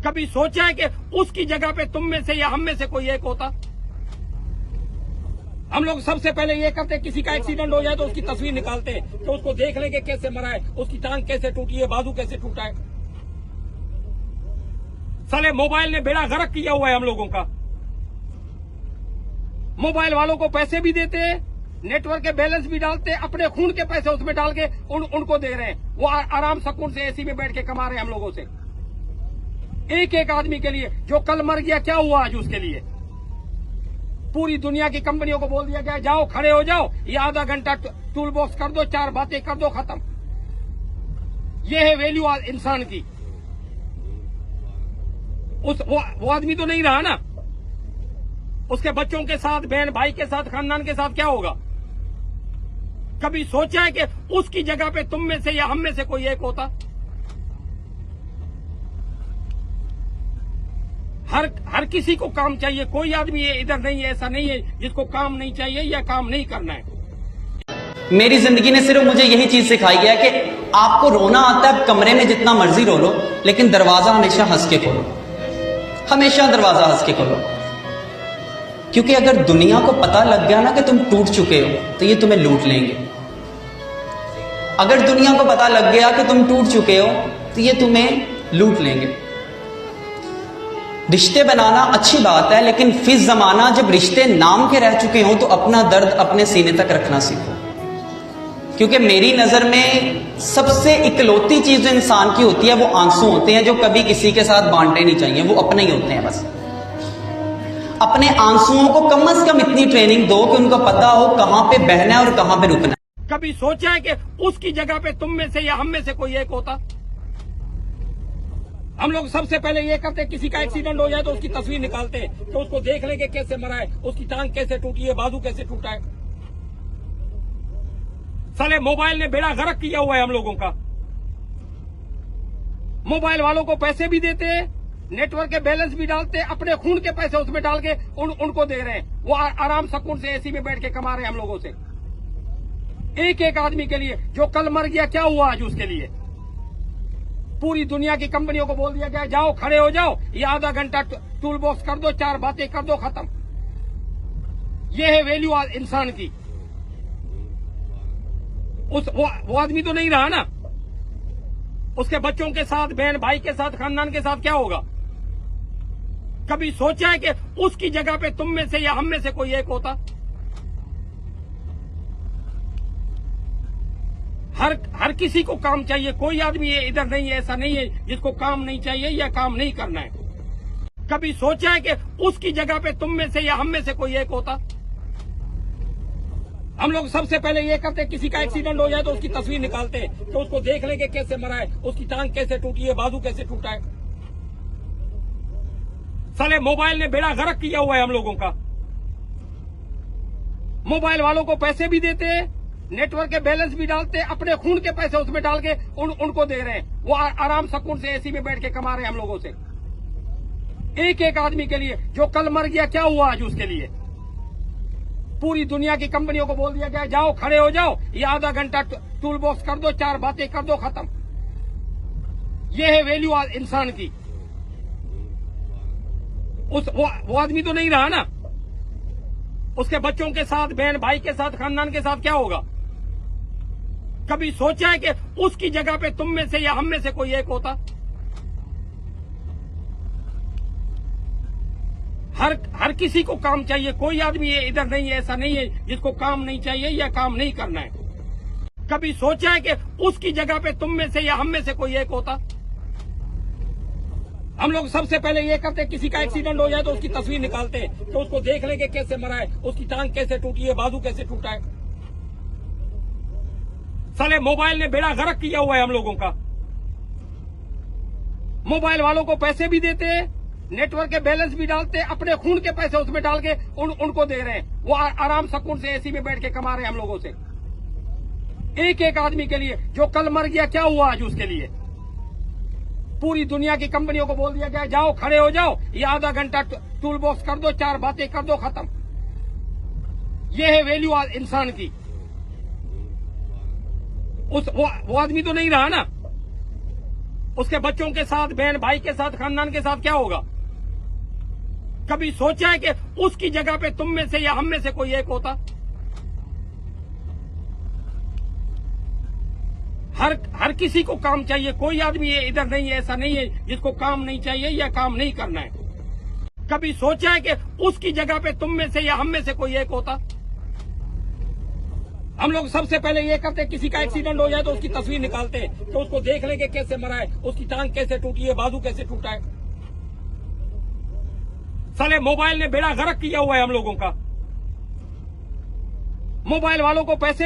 कभी सोचा है कि उसकी जगह पे तुम में से या हम में से कोई एक होता? हम लोग सबसे पहले ये करते, किसी का एक्सीडेंट हो जाए तो उसकी तस्वीर निकालते हैं तो उसको देख लेंगे कैसे मरा है, उसकी टांग कैसे टूटी है, बाजू कैसे टूटा है। साले मोबाइल ने बेड़ा गर्क किया हुआ है हम लोगों का। मोबाइल वालों को पैसे भी देते हैं, नेटवर्क के बैलेंस भी डालते हैं, अपने खून के पैसे उसमें डाल के उनको दे रहे हैं। वो आराम सुकून से एसी में बैठ के कमा रहे हैं हम लोगों से। एक एक आदमी के लिए जो कल मर गया, क्या हुआ आज उसके लिए? पूरी दुनिया की कंपनियों को बोल दिया गया जाओ खड़े हो जाओ, ये आधा घंटा टूल बॉक्स कर दो, 4 बातें कर दो, खत्म। ये है वैल्यू इंसान की। वो आदमी तो नहीं रहा ना, उसके बच्चों के साथ, बहन भाई के साथ, खानदान के साथ क्या होगा? कभी सोचा है कि उसकी जगह पे तुम में से या हम में से कोई एक होता? हर किसी को काम चाहिए, कोई आदमी इधर नहीं है, ऐसा नहीं है जिसको काम नहीं चाहिए या काम नहीं करना है। मेरी जिंदगी ने सिर्फ मुझे यही चीज सिखाई है कि आपको रोना आता है, कमरे में जितना मर्जी रो लो, लेकिन दरवाजा हमेशा हंस के खोलो, हमेशा दरवाजा हंस के खोलो। क्योंकि अगर दुनिया को पता लग गया ना कि तुम टूट चुके हो तो ये तुम्हें लूट लेंगे। अगर दुनिया को पता लग गया कि तुम टूट चुके हो तो ये तुम्हें लूट लेंगे। रिश्ते बनाना अच्छी बात है, लेकिन फिर जमाना जब रिश्ते नाम के रह चुके हों तो अपना दर्द अपने सीने तक रखना सीखो। क्योंकि मेरी नजर में सबसे इकलौती चीज जो इंसान की होती है वो आंसू होते हैं, जो कभी किसी के साथ बांटने नहीं चाहिए, वो अपने ही होते हैं। बस अपने आंसुओं को कम से कम इतनी ट्रेनिंग दो कि उनको पता हो कहां पे बहना है और कहां पे रुकना है। कभी सोचा है कि उसकी जगह पे तुम में से या हम में से कोई एक होता? हम लोग सबसे पहले ये करते, किसी का एक्सीडेंट हो जाए तो उसकी तस्वीर निकालते हैं तो उसको देख लेंगे कैसे मरा है, उसकी टांग कैसे टूटी है, बाजू कैसे टूटा है। साले मोबाइल ने बेड़ा गर्क किया हुआ है हम लोगों का। मोबाइल वालों को पैसे भी देते हैं, नेटवर्क के बैलेंस भी डालते हैं, अपने खून के पैसे उसमें डाल के उनको दे रहे हैं। वो आराम सुकून से एसी में बैठ के कमा रहे हैं हम लोगों से। एक एक आदमी के लिए जो कल मर गया, क्या हुआ आज उसके लिए? पूरी दुनिया की कंपनियों को बोल दिया गया जाओ खड़े हो जाओ, ये आधा घंटा टूल बॉक्स कर दो, 4 बातें कर दो, खत्म। ये है वैल्यू इंसान की। वो आदमी तो नहीं रहा ना, उसके बच्चों के साथ, बहन भाई के साथ, खानदान के साथ क्या होगा? कभी सोचा है कि उसकी जगह पे तुम में से या हम में से कोई एक होता? हर किसी को काम चाहिए, कोई आदमी इधर नहीं है, ऐसा नहीं है जिसको काम नहीं चाहिए या काम नहीं करना है। कभी सोचा है कि उसकी जगह पे तुम में से या हम में से कोई एक होता? हम लोग सबसे पहले ये करते, किसी का एक्सीडेंट हो जाए तो उसकी तस्वीर निकालते हैं तो उसको देख लेंगे कैसे मरा है, उसकी टांग कैसे टूटी है, बाजू कैसे टूटा है। साले मोबाइल ने बेड़ा गर्क किया हुआ है हम लोगों का। मोबाइल वालों को पैसे भी देते हैं, नेटवर्क के बैलेंस भी डालते हैं, अपने खून के पैसे उसमें डाल के उनको दे रहे हैं। वो आराम सुकून से एसी में बैठ के कमा रहे हैं हम लोगों से। एक एक आदमी के लिए जो कल मर गया, क्या हुआ आज उसके लिए? पूरी दुनिया की कंपनियों को बोल दिया गया जाओ खड़े हो जाओ, ये आधा घंटा टूल बॉक्स कर दो, 4 बातें कर दो, खत्म। ये है वैल्यू इंसान की। वो आदमी तो नहीं रहा ना, उसके बच्चों के साथ, बहन भाई के साथ, खानदान के साथ क्या होगा? कभी सोचा है कि उसकी जगह पे तुम में से या हम में से कोई एक होता? हर किसी को काम चाहिए, कोई आदमी इधर नहीं है, ऐसा नहीं है जिसको काम नहीं चाहिए या काम नहीं करना है। कभी सोचा है कि उसकी जगह पे तुम में से या हम में से कोई एक होता? हम लोग सबसे पहले ये करते, किसी का एक्सीडेंट हो जाए तो उसकी तस्वीर निकालते हैं तो उसको देख लेंगे कैसे मरा है, उसकी टांग कैसे टूटी है, बाजू कैसे टूटा है। साले मोबाइल ने बेड़ा गर्क किया हुआ है हम लोगों का। मोबाइल वालों को पैसे भी देते हैं, नेटवर्क के बैलेंस भी डालते हैं, अपने खून के पैसे उसमें डाल के उनको दे रहे हैं। वो आराम सुकून से एसी में बैठ के कमा रहे हैं हम लोगों से। एक एक आदमी के लिए जो कल मर गया, क्या हुआ आज उसके लिए? पूरी दुनिया की कंपनियों को बोल दिया गया जाओ खड़े हो जाओ, ये आधा घंटा टूल बॉक्स कर दो, 4 बातें कर दो, खत्म। ये है वैल्यू इंसान की। वो आदमी तो नहीं रहा ना, उसके बच्चों के साथ, बहन भाई के साथ, खानदान के साथ क्या होगा? कभी सोचा है कि उसकी जगह पे तुम में से या हम में से कोई एक होता? हर किसी को काम चाहिए, कोई आदमी इधर नहीं है, ऐसा नहीं है जिसको काम नहीं चाहिए या काम नहीं करना है। कभी सोचा है कि उसकी जगह पे तुम में से या हम में से कोई एक होता? हम लोग सबसे पहले ये करते हैं, किसी का एक्सीडेंट हो जाए तो उसकी तस्वीर निकालते हैं, तो उसको देख लेंगे कैसे मरा है, उसकी टांग कैसे टूटी है, बाजू कैसे टूटा है। साले मोबाइल ने बेड़ा गर्क किया हुआ है हम लोगों का। मोबाइल वालों को पैसे